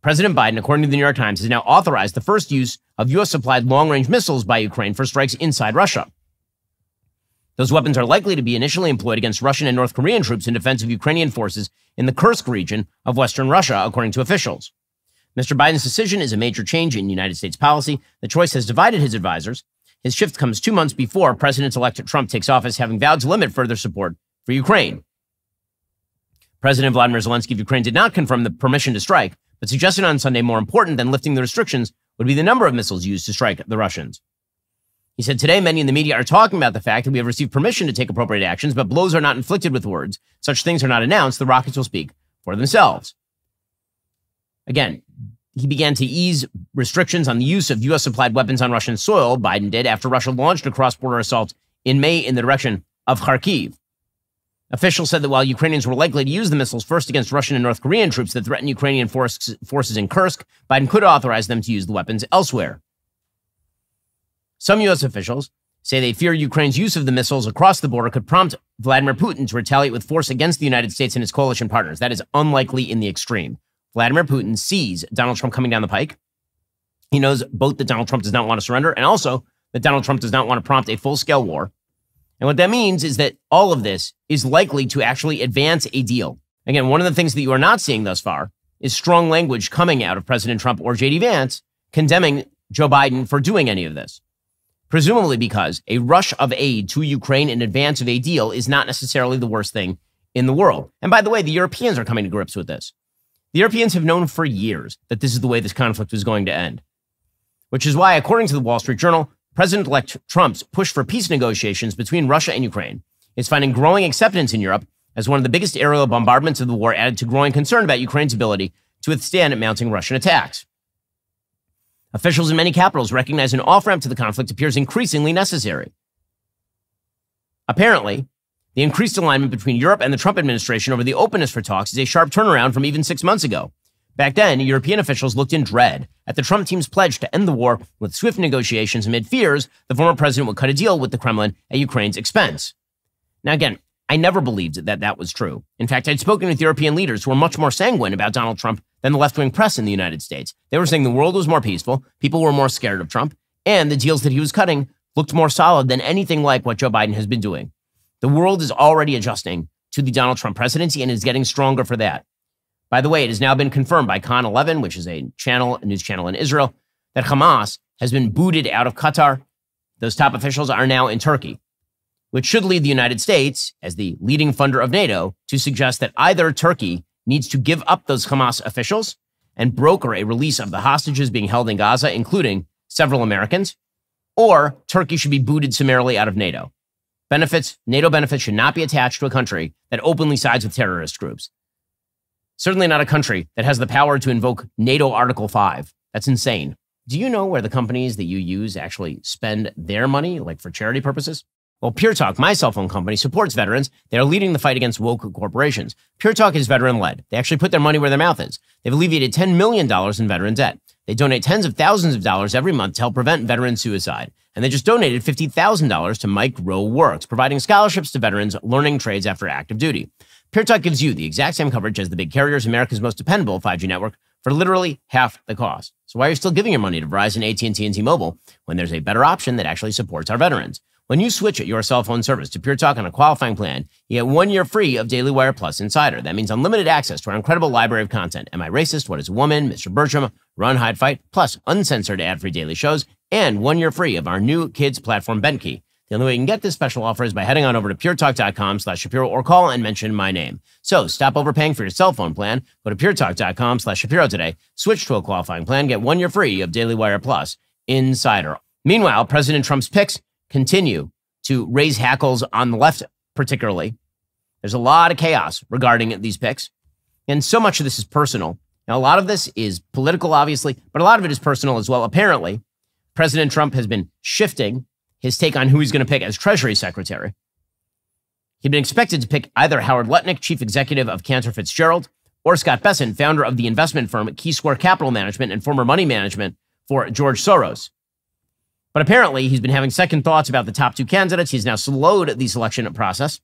President Biden, according to the New York Times, has now authorized the first use of U.S.-supplied long-range missiles by Ukraine for strikes inside Russia. Those weapons are likely to be initially employed against Russian and North Korean troops in defense of Ukrainian forces in the Kursk region of western Russia, according to officials. Mr. Biden's decision is a major change in United States policy. The choice has divided his advisors. His shift comes 2 months before President-elect Trump takes office, having vowed to limit further support for Ukraine. President Vladimir Zelensky of Ukraine did not confirm the permission to strike, but suggested on Sunday more important than lifting the restrictions would be the number of missiles used to strike the Russians. He said, today, many in the media are talking about the fact that we have received permission to take appropriate actions, but blows are not inflicted with words. Such things are not announced. The rockets will speak for themselves. Again, he began to ease restrictions on the use of U.S.-supplied weapons on Russian soil, Biden did, after Russia launched a cross-border assault in May in the direction of Kharkiv. Officials said that while Ukrainians were likely to use the missiles first against Russian and North Korean troops that threatened Ukrainian forces in Kursk, Biden could authorize them to use the weapons elsewhere. Some U.S. officials say they fear Ukraine's use of the missiles across the border could prompt Vladimir Putin to retaliate with force against the United States and its coalition partners. That is unlikely in the extreme. Vladimir Putin sees Donald Trump coming down the pike. He knows both that Donald Trump does not want to surrender and also that Donald Trump does not want to prompt a full-scale war. And what that means is that all of this is likely to actually advance a deal. Again, one of the things that you are not seeing thus far is strong language coming out of President Trump or J.D. Vance condemning Joe Biden for doing any of this. Presumably because a rush of aid to Ukraine in advance of a deal is not necessarily the worst thing in the world. And by the way, the Europeans are coming to grips with this. The Europeans have known for years that this is the way this conflict was going to end, which is why, according to the Wall Street Journal, President-elect Trump's push for peace negotiations between Russia and Ukraine is finding growing acceptance in Europe as one of the biggest aerial bombardments of the war added to growing concern about Ukraine's ability to withstand mounting Russian attacks. Officials in many capitals recognize an off-ramp to the conflict appears increasingly necessary. Apparently, the increased alignment between Europe and the Trump administration over the openness for talks is a sharp turnaround from even 6 months ago. Back then, European officials looked in dread at the Trump team's pledge to end the war with swift negotiations amid fears the former president would cut a deal with the Kremlin at Ukraine's expense. Now again, I never believed that that was true. In fact, I'd spoken with European leaders who were much more sanguine about Donald Trump than the left-wing press in the United States. They were saying the world was more peaceful, people were more scared of Trump, and the deals that he was cutting looked more solid than anything like what Joe Biden has been doing. The world is already adjusting to the Donald Trump presidency and is getting stronger for that. By the way, it has now been confirmed by Khan 11, which is a news channel in Israel, that Hamas has been booted out of Qatar. Those top officials are now in Turkey, which should lead the United States, as the leading funder of NATO, to suggest that either Turkey needs to give up those Hamas officials and broker a release of the hostages being held in Gaza, including several Americans, or Turkey should be booted summarily out of NATO. NATO benefits should not be attached to a country that openly sides with terrorist groups. Certainly not a country that has the power to invoke NATO Article 5. That's insane. Do you know where the companies that you use actually spend their money, like for charity purposes? Well, Pure Talk, my cell phone company, supports veterans. They are leading the fight against woke corporations. Pure Talk is veteran-led. They actually put their money where their mouth is. They've alleviated $10 million in veteran debt. They donate tens of thousands of dollars every month to help prevent veteran suicide. And they just donated $50,000 to Mike Rowe Works, providing scholarships to veterans learning trades after active duty. Pure Talk gives you the exact same coverage as the big carriers, America's most dependable 5G network, for literally half the cost. So why are you still giving your money to Verizon, AT&T, and T-Mobile when there's a better option that actually supports our veterans? When you switch your cell phone service to Pure Talk on a qualifying plan, you get 1 year free of Daily Wire Plus Insider. That means unlimited access to our incredible library of content. Am I Racist? What is a Woman? Mr. Bertram, Run, Hide, Fight, plus uncensored ad-free daily shows, and 1 year free of our new kids platform, BenKey. The only way you can get this special offer is by heading on over to puretalk.com/Shapiro or call and mention my name. So stop overpaying for your cell phone plan. Go to puretalk.com/Shapiro today. Switch to a qualifying plan. Get 1 year free of Daily Wire Plus Insider. Meanwhile, President Trump's picks continue to raise hackles on the left, particularly. There's a lot of chaos regarding these picks. And so much of this is personal. Now, a lot of this is political, obviously, but a lot of it is personal as well. Apparently, President Trump has been shifting his take on who he's going to pick as Treasury Secretary. He'd been expected to pick either Howard Lutnick, chief executive of Cantor Fitzgerald, or Scott Bessent, founder of the investment firm Key Square Capital Management and former money management for George Soros. But apparently, he's been having second thoughts about the top two candidates. He's now slowed the selection process.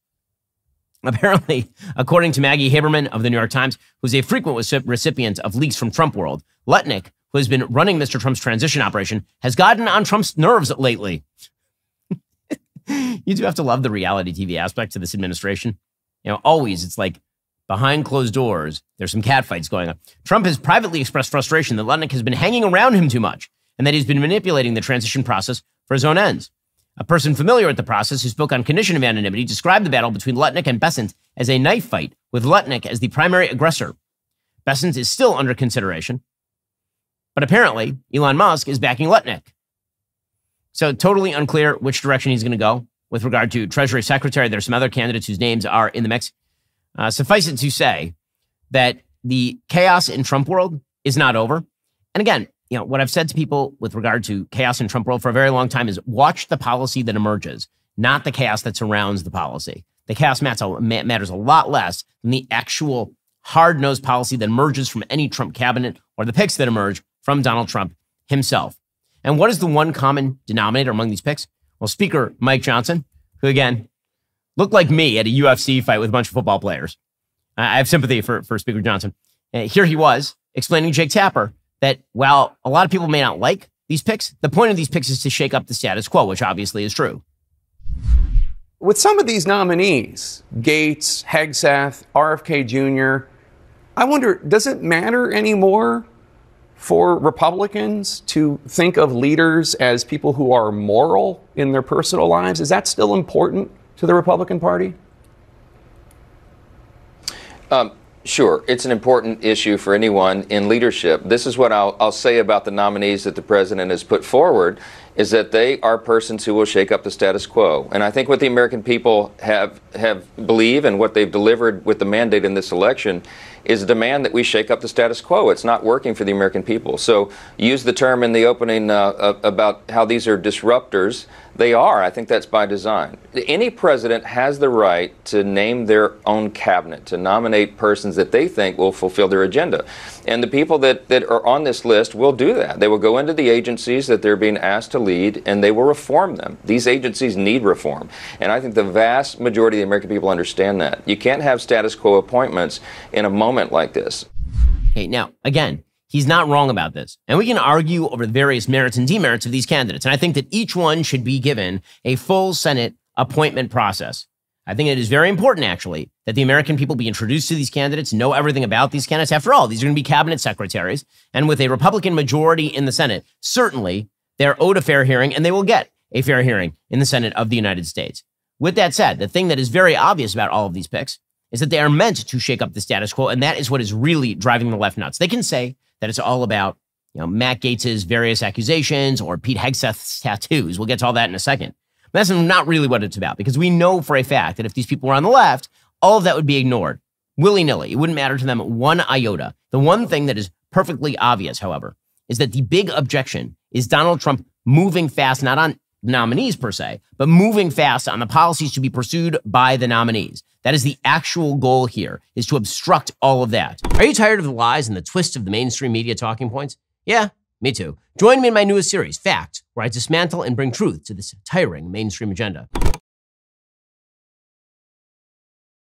Apparently, according to Maggie Haberman of the New York Times, who's a frequent recipient of leaks from Trump world, Lutnick, who has been running Mr. Trump's transition operation, has gotten on Trump's nerves lately. You do have to love the reality TV aspect to this administration. You know, always it's like behind closed doors, there's some catfights going on. Trump has privately expressed frustration that Lutnick has been hanging around him too much and that he's been manipulating the transition process for his own ends. A person familiar with the process who spoke on condition of anonymity described the battle between Lutnick and Bessent as a knife fight, with Lutnick as the primary aggressor. Bessent is still under consideration, but apparently Elon Musk is backing Lutnick. So totally unclear which direction he's going to go with regard to Treasury Secretary. There's some other candidates whose names are in the mix. Suffice it to say that the chaos in Trump world is not over. And again, you know, what I've said to people with regard to chaos in Trump world for a very long time is watch the policy that emerges, not the chaos that surrounds the policy. The chaos matters a lot less than the actual hard-nosed policy that emerges from any Trump cabinet or the picks that emerge from Donald Trump himself. And what is the one common denominator among these picks? Well, Speaker Mike Johnson, who again looked like me at a UFC fight with a bunch of football players. I have sympathy for Speaker Johnson. Here he was explaining to Jake Tapper that while a lot of people may not like these picks, the point of these picks is to shake up the status quo, which obviously is true. With some of these nominees, Gates, Hegseth, RFK Jr., I wonder, does it matter anymore for Republicans to think of leaders as people who are moral in their personal lives? Is that still important to the Republican Party? Sure. It's an important issue for anyone in leadership. This is what I'll say about the nominees that the president has put forward, is that they are persons who will shake up the status quo. And I think what the American people have believe and what they've delivered with the mandate in this election is a demand that we shake up the status quo. It's not working for the American people. So use the term in the opening about how these are disruptors. They are. I think that's by design. Any president has the right to name their own cabinet, to nominate persons that they think will fulfill their agenda. And the people that are on this list will do that. They will go into the agencies that they're being asked to lead, and they will reform them. These agencies need reform. And I think the vast majority of the American people understand that. You can't have status quo appointments in a moment like this. Okay, now, again, he's not wrong about this. And we can argue over the various merits and demerits of these candidates. And I think that each one should be given a full Senate appointment process. I think it is very important, actually, that the American people be introduced to these candidates, know everything about these candidates. After all, these are going to be cabinet secretaries. And with a Republican majority in the Senate, certainly they're owed a fair hearing, and they will get a fair hearing in the Senate of the United States. With that said, the thing that is very obvious about all of these picks is that they are meant to shake up the status quo, and that is what is really driving the left nuts. They can say that it's all about, you know, Matt Gaetz's various accusations or Pete Hegseth's tattoos. We'll get to all that in a second. But that's not really what it's about, because we know for a fact that if these people were on the left, all of that would be ignored willy-nilly. It wouldn't matter to them one iota. The one thing that is perfectly obvious, however, is that the big objection is Donald Trump moving fast, not on nominees per se, but moving fast on the policies to be pursued by the nominees. That is the actual goal here, is to obstruct all of that. Are you tired of the lies and the twists of the mainstream media talking points? Yeah, me too. Join me in my newest series, Fact, where I dismantle and bring truth to this tiring mainstream agenda.